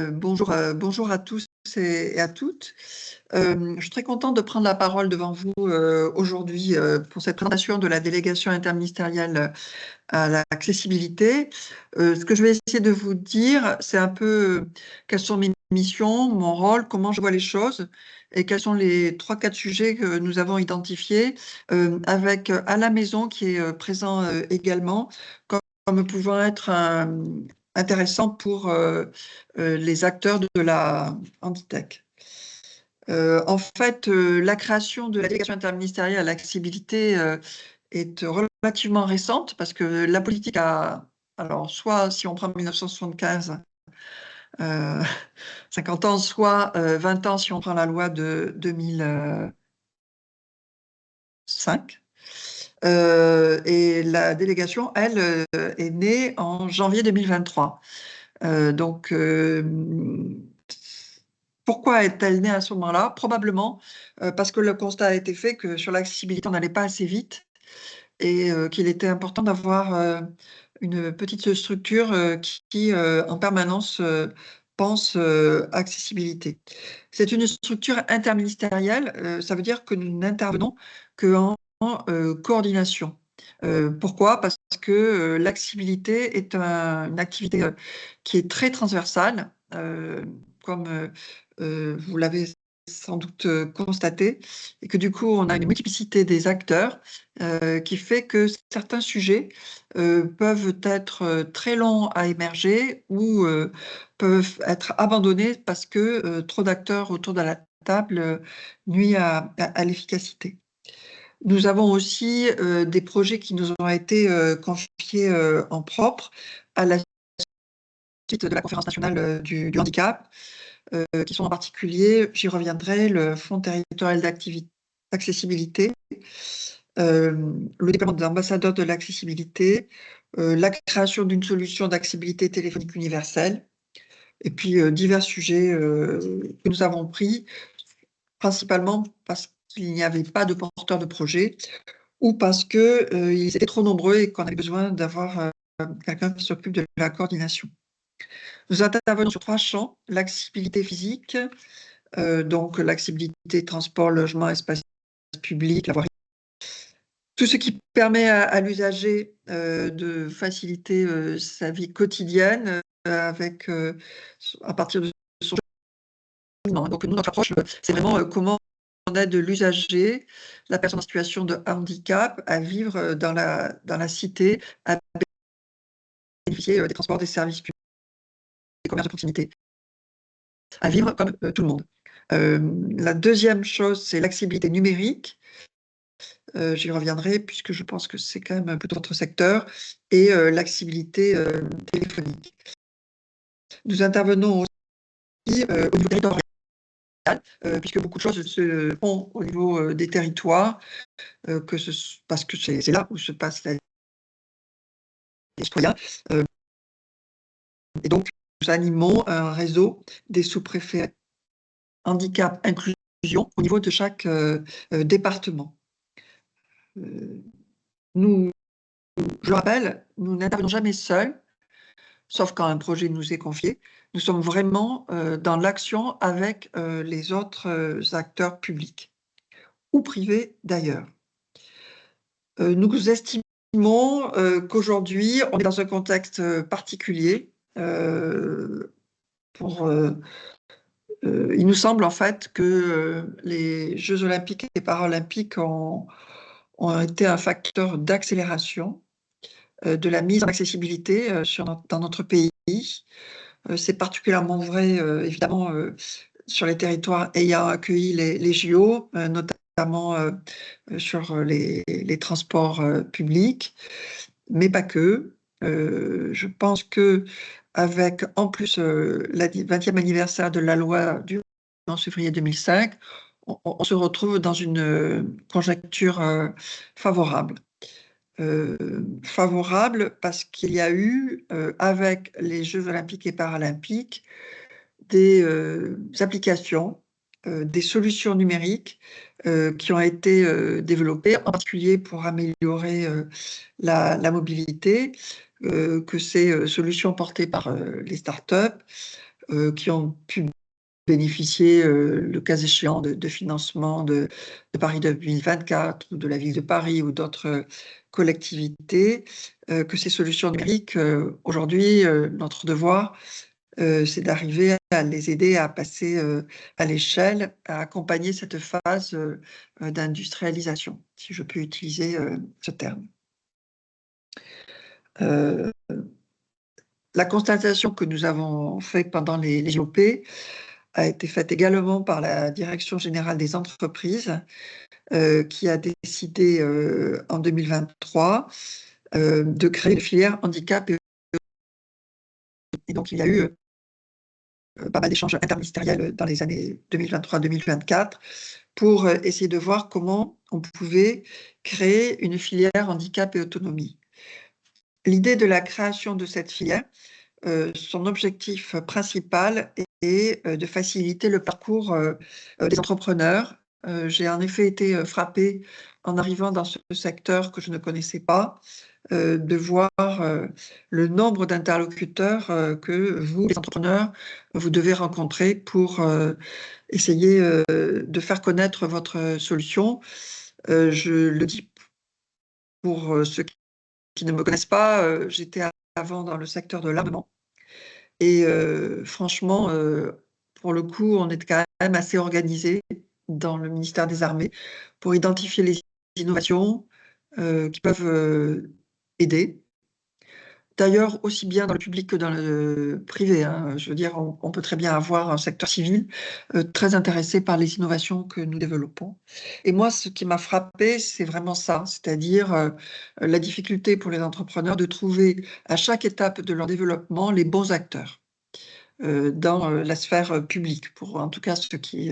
Bonjour à tous et à toutes. Je suis très contente de prendre la parole devant vous aujourd'hui pour cette présentation de la délégation interministérielle à l'accessibilité. Ce que je vais essayer de vous dire, c'est un peu quelles sont mes missions, mon rôle, comment je vois les choses et quels sont les 3-4 sujets que nous avons identifiés avec à la maison qui est présent également comme pouvant être intéressant pour les acteurs de la Handitech. En fait, la création de la délégation interministérielle à l'accessibilité est relativement récente parce que la politique a, alors soit si on prend 1975, 50 ans, soit 20 ans si on prend la loi de 2005. Et la délégation, elle, est née en janvier 2023. Donc, pourquoi est-elle née à ce moment-là? Probablement parce que le constat a été fait que sur l'accessibilité, on n'allait pas assez vite et qu'il était important d'avoir une petite structure qui en permanence pense accessibilité. C'est une structure interministérielle, ça veut dire que nous n'intervenons qu'en coordination. Pourquoi? Parce que l'accessibilité est une activité qui est très transversale, comme vous l'avez sans doute constaté, et que du coup, on a une multiplicité des acteurs qui fait que certains sujets peuvent être très longs à émerger ou peuvent être abandonnés parce que trop d'acteurs autour de la table nuit à l'efficacité. Nous avons aussi des projets qui nous ont été confiés en propre à la suite de la Conférence nationale du handicap, qui sont en particulier, j'y reviendrai, le Fonds territorial d'accessibilité, le déploiement des ambassadeurs de l'accessibilité, la création d'une solution d'accessibilité téléphonique universelle, et puis divers sujets que nous avons pris, principalement parce qu'il n'y avait pas de porteurs de projet ou parce qu'ils étaient trop nombreux et qu'on avait besoin d'avoir quelqu'un qui s'occupe de la coordination. Nous intervenons sur 3 champs: l'accessibilité physique, donc l'accessibilité transport, logement, espace public, la voirie. Tout ce qui permet à l'usager de faciliter sa vie quotidienne avec à partir de son cheminement. Donc nous, notre approche, c'est vraiment comment on aide l'usager, la personne en situation de handicap, à vivre dans la cité, à bénéficier des transports, des services publics, des commerces de proximité, à vivre comme tout le monde. La deuxième chose, c'est l'accessibilité numérique. J'y reviendrai puisque je pense que c'est quand même plutôt votre secteur, et l'accessibilité téléphonique. Nous intervenons aussi au niveau territorial, puisque beaucoup de choses se font au niveau des territoires, parce que c'est là où se passe la vie des citoyens. Et donc, nous animons un réseau des sous-préfets handicap, inclusion au niveau de chaque département. Nous, je le rappelle, nous n'intervenons jamais seuls, sauf quand un projet nous est confié. Nous sommes vraiment dans l'action avec les autres acteurs publics ou privés d'ailleurs. Nous estimons qu'aujourd'hui, on est dans un contexte particulier. Il nous semble en fait que les Jeux olympiques et paralympiques ont été un facteur d'accélération de la mise en accessibilité dans notre pays. C'est particulièrement vrai, évidemment, sur les territoires ayant accueilli les JO, notamment sur les transports publics, mais pas que. Je pense qu'avec, en plus, le 20e anniversaire de la loi du 11 février 2005, on se retrouve dans une conjoncture favorable. Favorable parce qu'il y a eu, avec les Jeux olympiques et paralympiques, des applications, des solutions numériques qui ont été développées, en particulier pour améliorer la mobilité, que ces solutions portées par les startups qui ont pu bénéficier, le cas échéant, de financement de Paris 2024 ou de la Ville de Paris ou d'autres collectivités, que ces solutions numériques, aujourd'hui, notre devoir, c'est d'arriver à les aider à passer, à l'échelle, à accompagner cette phase, d'industrialisation, si je peux utiliser, ce terme. Heu, la constatation que nous avons faite pendant les JOP a été faite également par la Direction générale des entreprises, qui a décidé, en 2023, de créer une filière handicap et donc il y a eu, pas mal d'échanges interministériels, dans les années 2023-2024 pour, essayer de voir comment on pouvait créer une filière handicap et autonomie. L'idée de la création de cette filière, son objectif principal est, de faciliter le parcours, des entrepreneurs. J'ai en effet été, frappée en arrivant dans ce secteur que je ne connaissais pas, de voir, le nombre d'interlocuteurs, que vous, les entrepreneurs, vous devez rencontrer pour, essayer, de faire connaître votre solution. Je le dis pour, ceux qui ne me connaissent pas, j'étais avant dans le secteur de l'armement et franchement, pour le coup, on est quand même assez organisé dans le ministère des Armées pour identifier les innovations, qui peuvent, aider. D'ailleurs, aussi bien dans le public que dans le privé, hein, je veux dire, on peut très bien avoir un secteur civil, très intéressé par les innovations que nous développons et moi, ce qui m'a frappée, c'est vraiment ça, c'est-à-dire, la difficulté pour les entrepreneurs de trouver à chaque étape de leur développement les bons acteurs, dans, la sphère, publique, pour en tout cas ce qui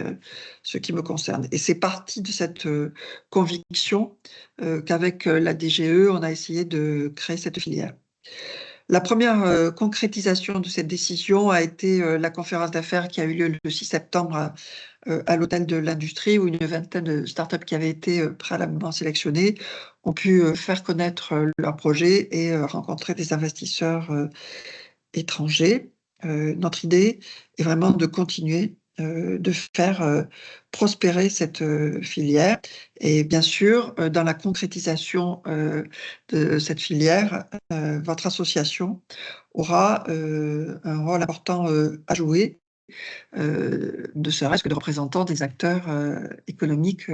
me concerne et c'est parti de cette, conviction, qu'avec, la DGE, on a essayé de créer cette filière. La première, concrétisation de cette décision a été, la conférence d'affaires qui a eu lieu le 6 septembre à l'Hôtel de l'Industrie où une vingtaine de start-up qui avaient été, préalablement sélectionnées ont pu, faire connaître, leur projet et rencontrer des investisseurs, étrangers. Notre idée est vraiment de continuer, de faire, prospérer cette, filière et bien sûr, dans la concrétisation, de cette filière, votre association aura, un rôle important, à jouer, ne serait-ce que de représentant des acteurs, économiques,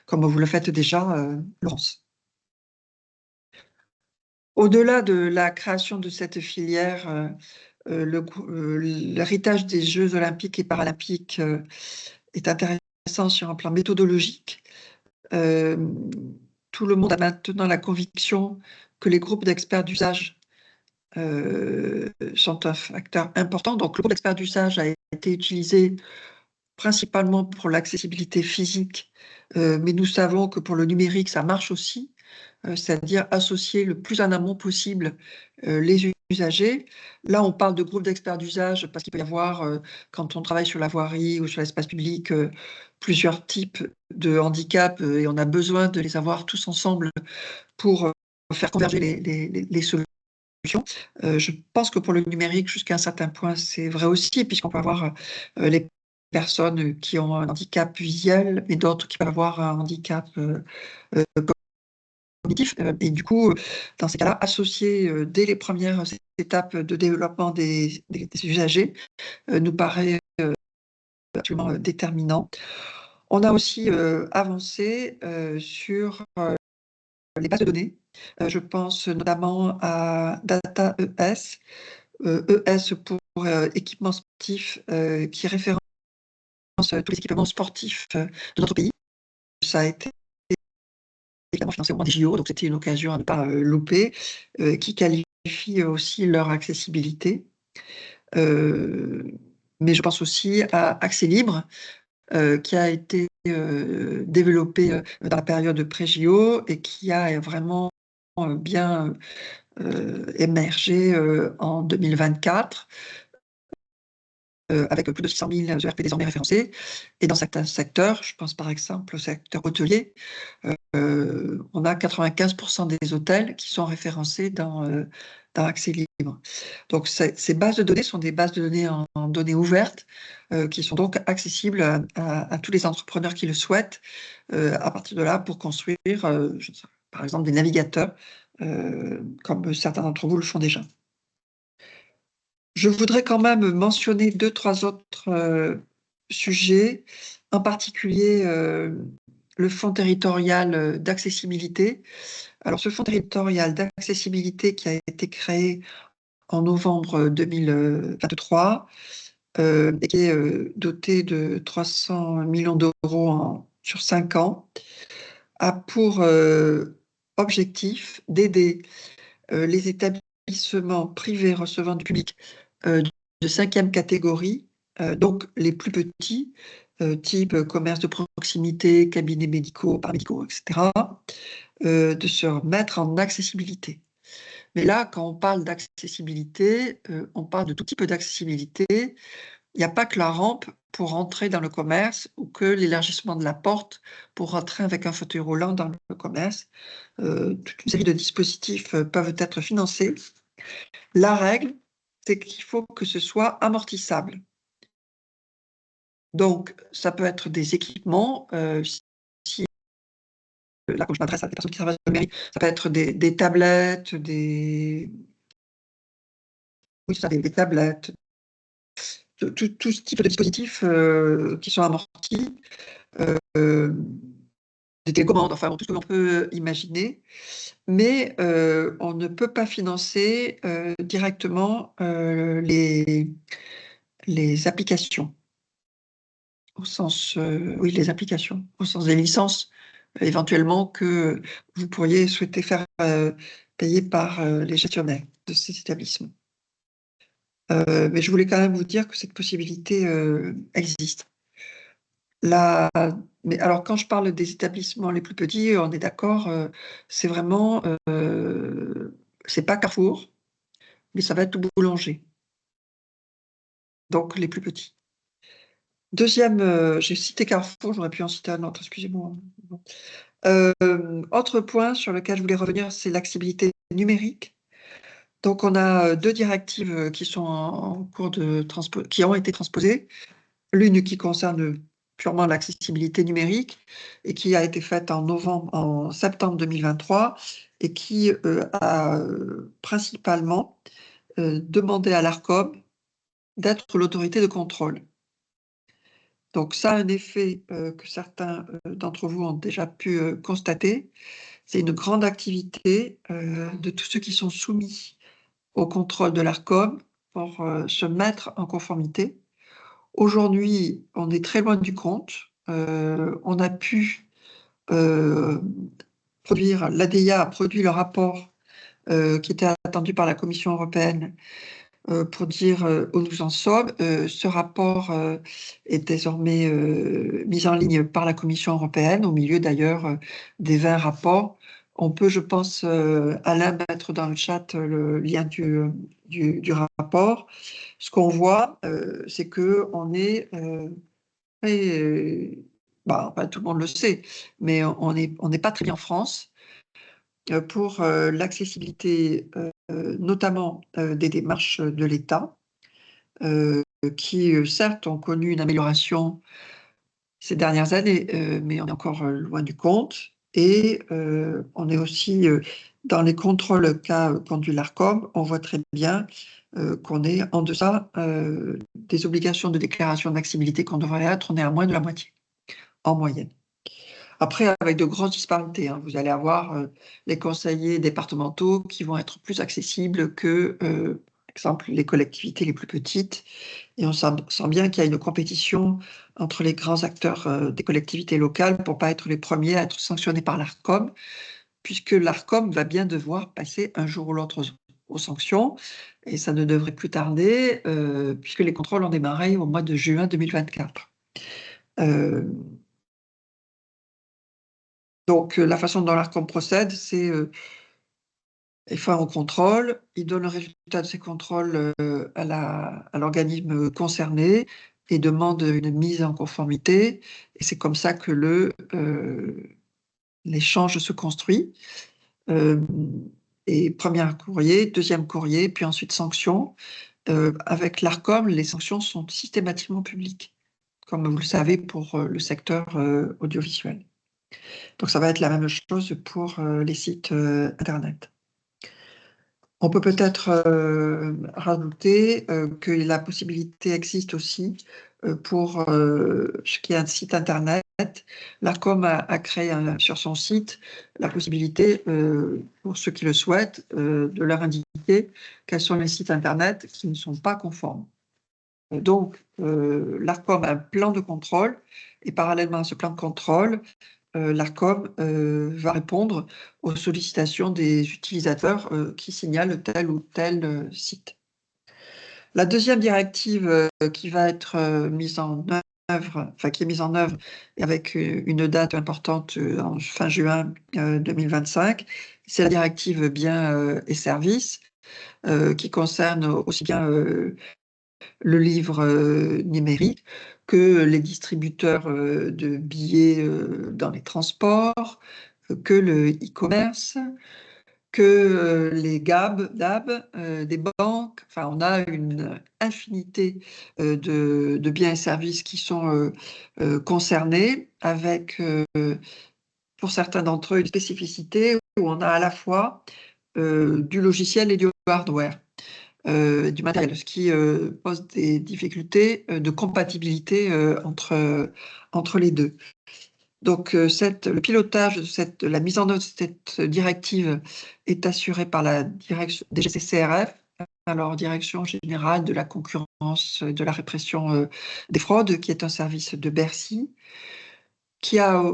comme vous le faites déjà, Laurence. Au-delà de la création de cette filière, l'héritage des Jeux olympiques et paralympiques, est intéressant sur un plan méthodologique. Hem, Tout le monde a maintenant la conviction que les groupes d'experts d'usage, sont un facteur important. Donc le groupe d'experts d'usage a été utilisé principalement pour l'accessibilité physique, mais nous savons que pour le numérique, ça marche aussi. C'est-à-dire associer le plus en amont possible, les usagers. Là, on parle de groupes d'experts d'usage parce qu'il peut y avoir, quand on travaille sur la voirie ou sur l'espace public, plusieurs types de handicap, et on a besoin de les avoir tous ensemble pour, faire converger les solutions. Je pense que pour le numérique, jusqu'à un certain point, c'est vrai aussi puisqu'on peut avoir, les personnes qui ont un handicap visuel, mais d'autres qui peuvent avoir un handicap, cognitif, et du coup, dans ces cas-là, associer, dès les premières étapes de développement des usagers, nous paraît, absolument, déterminant. On a aussi, avancé, sur, les bases de données. Je pense notamment à Data ES, ES pour, équipement sportif, qui référence, tous les équipements sportifs, de notre pays. Ça a été également financé au moment des JO, donc c'était une occasion à ne pas, louper, qui qualifie aussi leur accessibilité. Heu, mais je pense aussi à Accès Libre, qui a été, développé, dans la période pré-JO et qui a vraiment, bien, émergé, en 2024. avec plus de 600 000 ERP désormais référencés. Et dans certains secteurs, je pense par exemple au secteur hôtelier, on a 95% des hôtels qui sont référencés dans Accès Libre. Donc ces bases de données sont des bases de données en données ouvertes, qui sont donc accessibles à tous les entrepreneurs qui le souhaitent, à partir de là pour construire, je ne sais pas, par exemple des navigateurs, comme certains d'entre vous le font déjà. Je voudrais quand même mentionner 2-3 autres sujets, en particulier le fonds territorial d'accessibilité. Alors ce fonds territorial d'accessibilité qui a été créé en novembre 2023 et qui est doté de 300 millions d'euros sur 5 ans, a pour objectif d'aider les établissements privés recevant du public de 5e catégorie, donc les plus petits, type commerce de proximité, cabinets médicaux, paramédicaux, etc., de se mettre en accessibilité. Mais là, quand on parle d'accessibilité, on parle de tout type d'accessibilité. Il n'y a pas que la rampe pour entrer dans le commerce ou que l'élargissement de la porte pour rentrer avec un fauteuil roulant dans le commerce. Toute une série de dispositifs peuvent être financés. La règle, c'est qu'il faut que ce soit amortissable. Donc, ça peut être des équipements, si là, quand je m'adresse à des personnes qui travaillent dans la mairie, ça peut être des tablettes, oui, ça, des tablettes, tout ce type de dispositifs qui sont amortis, des télécommandes, enfin, tout ce que l'on peut imaginer. Mais on ne peut pas financer directement les applications. Au sens, oui, les applications, au sens des licences, éventuellement que vous pourriez souhaiter faire payer par les gestionnaires de ces établissements. Mais je voulais quand même vous dire que cette possibilité existe. Mais alors quand je parle des établissements les plus petits, on est d'accord, c'est vraiment, c'est pas Carrefour, mais ça va être tout boulanger. Donc les plus petits. Deuxième, j'ai cité Carrefour, j'aurais pu en citer un autre, excusez-moi. Autre point sur lequel je voulais revenir, c'est l'accessibilité numérique. Donc on a 2 directives qui sont en cours de qui ont été transposées. L'une qui concerne purement l'accessibilité numérique et qui a été faite en septembre 2023 et qui a principalement demandé à l'Arcom d'être l'autorité de contrôle. Donc ça a un effet que certains d'entre vous ont déjà pu constater. C'est une grande activité de tous ceux qui sont soumis au contrôle de l'Arcom pour se mettre en conformité. Aujourd'hui, on est très loin du compte. On a pu produire, l'ADIA a produit le rapport qui était attendu par la Commission européenne pour dire où nous en sommes. Ce rapport est désormais mis en ligne par la Commission européenne, au milieu d'ailleurs des 20 rapports. On peut, je pense, Alain, mettre dans le chat le lien du rapport. Ce qu'on voit, c'est qu'on est enfin, tout le monde le sait, mais on n'est pas très bien en France pour l'accessibilité, notamment des démarches de l'État, qui certes ont connu une amélioration ces dernières années, mais on est encore loin du compte. Et on est aussi dans les contrôles qu'a conduit l'Arcom, on voit très bien qu'on est en deçà des obligations de déclaration d'accessibilité qu'on devrait être, on est à moins de la moitié, en moyenne. Après, avec de grosses disparités, hein, vous allez avoir les conseillers départementaux qui vont être plus accessibles que, par exemple, les collectivités les plus petites. Et on sent bien qu'il y a une compétition entre les grands acteurs des collectivités locales pour pas être les premiers à être sanctionnés par l'Arcom, puisque l'Arcom va bien devoir passer un jour ou l'autre aux sanctions, et ça ne devrait plus tarder, puisque les contrôles ont démarré au mois de juin 2024. Donc la façon dont l'Arcom procède, c'est Il fait un contrôle, il donne le résultat de ces contrôles à l'organisme concerné et demande une mise en conformité. Et c'est comme ça que l'échange se construit. Et premier courrier, deuxième courrier, puis ensuite sanctions. Avec l'Arcom, les sanctions sont systématiquement publiques, comme vous le savez pour le secteur audiovisuel. Donc ça va être la même chose pour les sites Internet. On peut peut-être rajouter que la possibilité existe aussi pour ce qui est un site Internet. L'Arcom a créé sur son site la possibilité, pour ceux qui le souhaitent, de leur indiquer quels sont les sites Internet qui ne sont pas conformes. Donc, l'Arcom a un plan de contrôle et parallèlement à ce plan de contrôle, l'Arcom va répondre aux sollicitations des utilisateurs qui signalent tel ou tel site. La deuxième directive qui va être mise en œuvre, enfin qui est mise en œuvre avec une date importante en fin juin 2025, c'est la directive biens et services qui concerne aussi bien le livre numérique que les distributeurs de billets dans les transports, que le e-commerce, que les DAB des banques. Enfin, on a une infinité de biens et services qui sont concernés avec, pour certains d'entre eux, une spécificité où on a à la fois du logiciel et du hardware. Du matériel, ce qui pose des difficultés de compatibilité entre les deux. Donc le pilotage de la mise en œuvre de cette directive est assuré par la direction DGCCRF, alors Direction générale de la concurrence, de la répression des fraudes, qui est un service de Bercy, qui a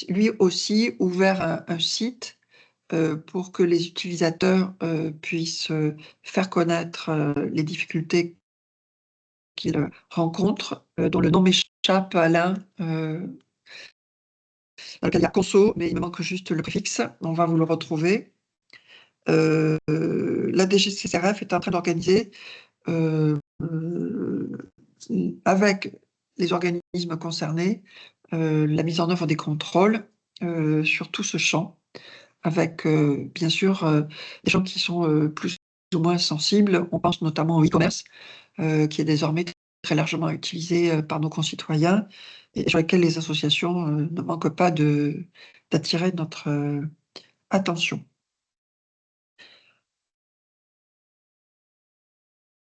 lui aussi ouvert un site pour que les utilisateurs puissent faire connaître les difficultés qu'ils rencontrent, dont le nom m'échappe, Alain, dans lequel il y a conso, mais il me manque juste le préfixe, on va vous le retrouver. La DGCCRF est en train d'organiser avec les organismes concernés la mise en œuvre des contrôles sur tout ce champ, avec bien sûr des gens qui sont plus ou moins sensibles. On pense notamment au e-commerce, qui est désormais très largement utilisé par nos concitoyens et sur lesquels les associations ne manquent pas d'attirer notre attention.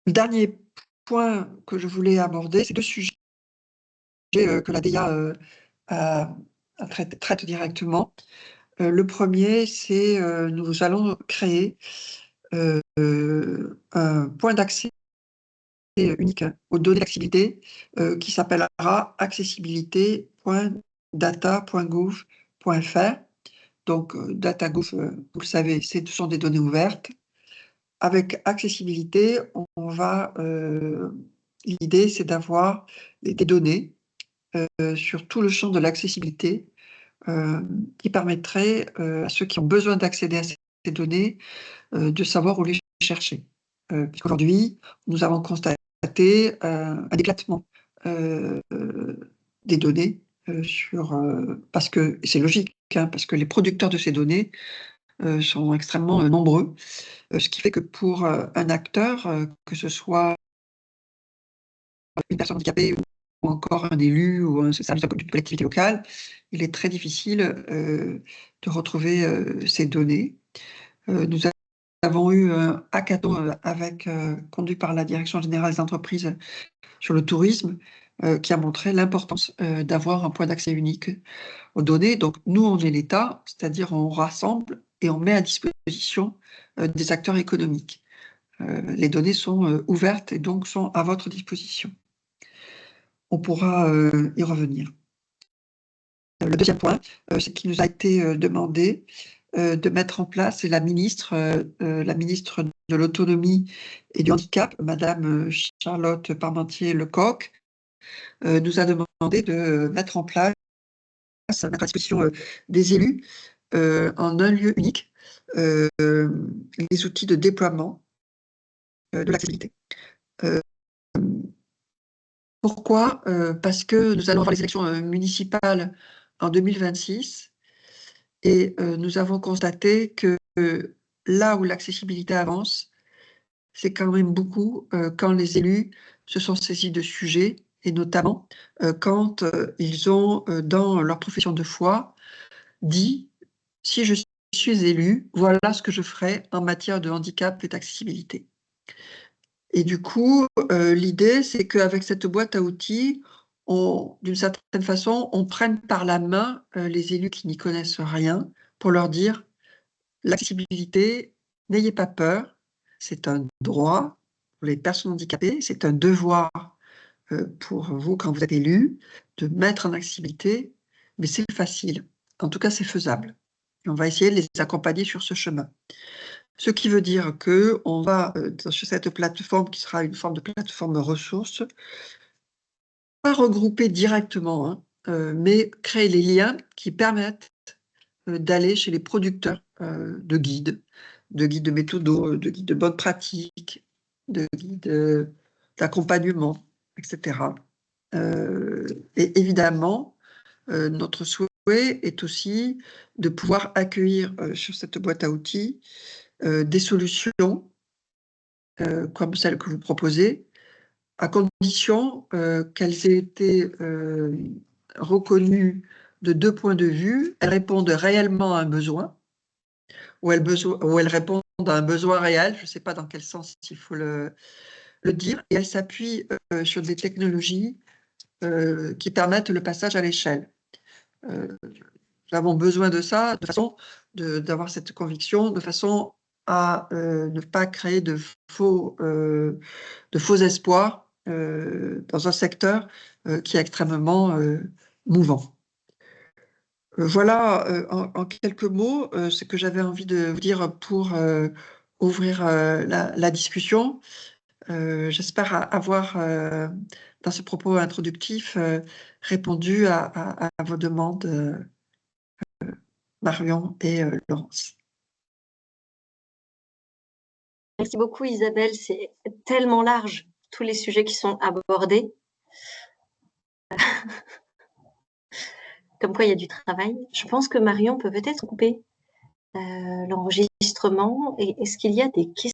Le dernier point que je voulais aborder, c'est deux sujets que la DIA traite directement. Le premier, c'est nous allons créer un point d'accès unique aux données d'accessibilité qui s'appellera accessibilité.data.gouv.fr. Donc, DataGouv, vous le savez, ce sont des données ouvertes. Avec accessibilité, l'idée, c'est d'avoir des données sur tout le champ de l'accessibilité qui permettrait à ceux qui ont besoin d'accéder à ces données de savoir où les chercher. Puisqu'aujourd'hui, nous avons constaté un éclatement des données parce que c'est logique, hein, parce que les producteurs de ces données sont extrêmement nombreux, ce qui fait que pour un acteur, que ce soit une personne handicapée ou encore un élu ou un service d'une collectivité locale, il est très difficile de retrouver ces données. Nous avons eu un hackathon conduit par la Direction générale des entreprises sur le tourisme qui a montré l'importance d'avoir un point d'accès unique aux données. Donc nous, on est l'État, c'est-à-dire on rassemble et on met à disposition des acteurs économiques. Les données sont ouvertes et donc sont à votre disposition. On pourra y revenir. Le deuxième point, c'est qu'il nous a été demandé de mettre en place, et la ministre de l'Autonomie et du Handicap, Madame Charlotte Parmentier-Lecocq, nous a demandé de mettre à disposition des élus en un lieu unique les outils de déploiement de l'accessibilité. Pourquoi? Parce que nous allons avoir les élections municipales en 2026 et nous avons constaté que là où l'accessibilité avance, c'est quand même beaucoup quand les élus se sont saisis de sujets et notamment quand ils ont, dans leur profession de foi, dit: «Si je suis élu, voilà ce que je ferai en matière de handicap et d'accessibilité». Et du coup, l'idée, c'est qu'avec cette boîte à outils, d'une certaine façon, on prenne par la main, les élus qui n'y connaissent rien pour leur dire: «L'accessibilité, n'ayez pas peur, c'est un droit pour les personnes handicapées, c'est un devoir, pour vous quand vous êtes élu, de mettre en accessibilité, mais c'est facile. En tout cas, c'est faisable et on va essayer de les accompagner sur ce chemin». Ce qui veut dire qu'on va, sur cette plateforme qui sera une forme de plateforme ressources, pas regrouper directement, hein, mais créer les liens qui permettent, d'aller chez les producteurs, de guides de méthodos, de guides de bonnes pratiques, de guides, d'accompagnement et cetera. Et évidemment, notre souhait est aussi de pouvoir accueillir, sur cette boîte à outils, des solutions comme celles que vous proposez, à condition, qu'elles aient été, reconnues de 2 points de vue. Elles répondent réellement à un besoin, ou elles répondent à un besoin réel, je ne sais pas dans quel sens il faut le dire, et elles s'appuient, sur des technologies, qui permettent le passage à l'échelle. Nous avons besoin de ça, de façon d'avoir cette conviction, de façon à, ne pas créer de faux espoirs, dans un secteur, qui est extrêmement, mouvant. Voilà, en quelques mots, ce que j'avais envie de vous dire pour, ouvrir, la discussion. J'espère avoir, dans ce propos introductif, répondu à vos demandes, Marion et Laurence. Merci beaucoup Isabelle, c'est tellement large, tous les sujets qui sont abordés. Comme quoi il y a du travail. Je pense que Marion peut peut-être couper l'enregistrement. Et est-ce qu'il y a des questions ?